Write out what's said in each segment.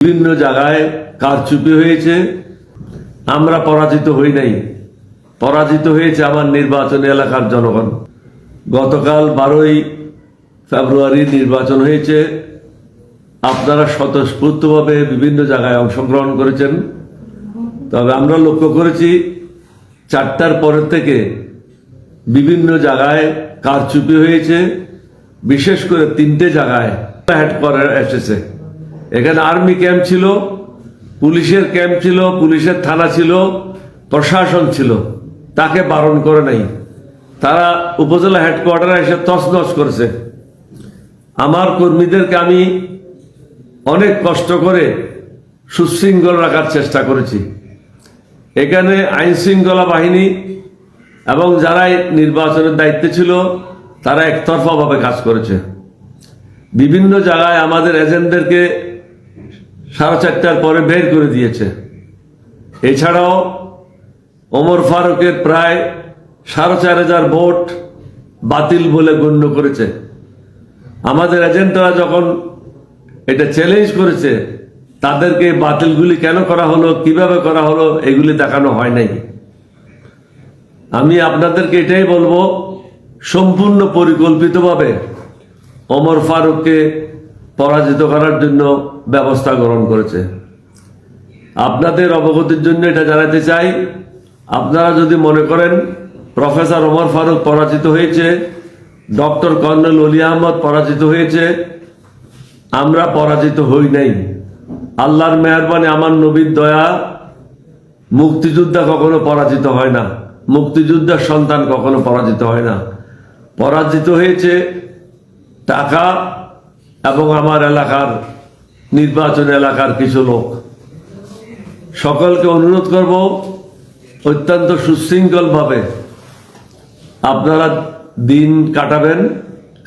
বিভিন্ন জায়গায় কারচুপি হয়েছে। আমরা পরাজিত হই নাই, পরাজিত হয়েছে আমার নির্বাচনী এলাকার জনগণ। গতকাল 12ই ফেব্রুয়ারি নির্বাচন হয়েছে। আপনারা স্বতঃস্ফূর্তভাবে বিভিন্ন জায়গায় অংশগ্রহণ করেছেন। তবে আমরা লক্ষ্য করেছি 4টার পরের থেকে বিভিন্ন জায়গায় কারচুপি হয়েছে। বিশেষ করে 3টে জায়গায় হেডকোয়ার্টার এসেছে। এখানে আর্মি ক্যাম্প ছিল, পুলিশের ক্যাম্প ছিল, পুলিশের থানা ছিল, প্রশাসন ছিল, তাকে বারণ করে নাই। তারা উপজেলা হেডকোয়ার্টারে এসে তছনছ করেছে। আমার কর্মীদেরকে আমি অনেক কষ্ট করে সুশৃঙ্খল রাখার চেষ্টা করেছি। এখানে আইন শৃঙ্খলা বাহিনী এবং যারা নির্বাচনের দায়িত্বে ছিল তারা একতরফাভাবে কাজ করেছে। বিভিন্ন জায়গায় আমাদের এজেন্টদেরকে 4:30টার পরে বের করে দিয়েছে। এছাড়াও ওমর ফারুকের প্রায় 4,500 ভোট বাতিল বলে গণ্য করেছে। আমাদের এজেন্টরা যখন এটা চ্যালেঞ্জ করেছে, তাদেরকে বাতিলগুলি কেন করা হলো, কিভাবে করা হলো, এগুলি দেখানো হয় নাই। আমি আপনাদেরকে এটাই বলবো, সম্পূর্ণ পরিকল্পিতভাবে ওমর ফারুককে পরাজিত করার জন্য ব্যবস্থা গ্রহণ করেছে। আপনাদের অবগতির জন্য এটা জানাতে চাই, আপনারা যদি মনে করেন প্রফেসর ওমর ফারুক পরাজিত হয়েছে, ডক্টর কর্নেল অলি আহমদ পরাজিত হয়েছে, আমরা পরাজিত হই নাই। আল্লাহর মেহেরবানি, আমার নবীর দয়া, মুক্তিযোদ্ধা কখনো পরাজিত হয় না, মুক্তিযোদ্ধার সন্তান কখনো পরাজিত হয় না। পরাজিত হয়েছে টাকা এবং আমার এলাকার নির্বাচন এলাকার কিছু লোক। সকলকে অনুরোধ করব, অত্যন্ত সুশৃঙ্খলভাবে আপনারা দিন কাটাবেন।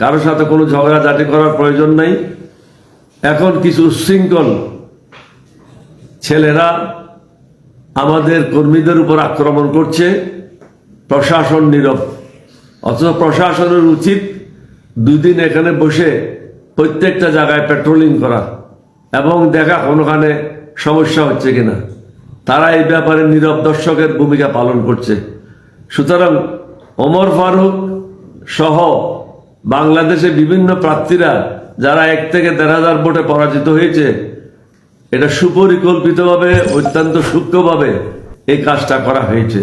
কারোর সাথে কোনো ঝগড়াঝাটি করার প্রয়োজন নাই। এখন কিছু উচ্ছৃঙ্খল ছেলেরা আমাদের কর্মীদের উপর আক্রমণ করছে, প্রশাসন নীরব। অথচ প্রশাসনের উচিত 2 দিন এখানে বসে প্রত্যেকটা জায়গায় পেট্রোলিং করা এবং দেখা কোনোখানে সমস্যা হচ্ছে কিনা। তারা এই ব্যাপারে নীরব দর্শকের ভূমিকা পালন করছে। সুতরাং ওমর ফারুক সহ বাংলাদেশে বিভিন্ন প্রার্থীরা যারা 1 থেকে 1,500 ভোটে পরাজিত হয়েছে, এটা সুপরিকল্পিতভাবে, অত্যন্ত সূক্ষ্মভাবে এই কাজটা করা হয়েছে।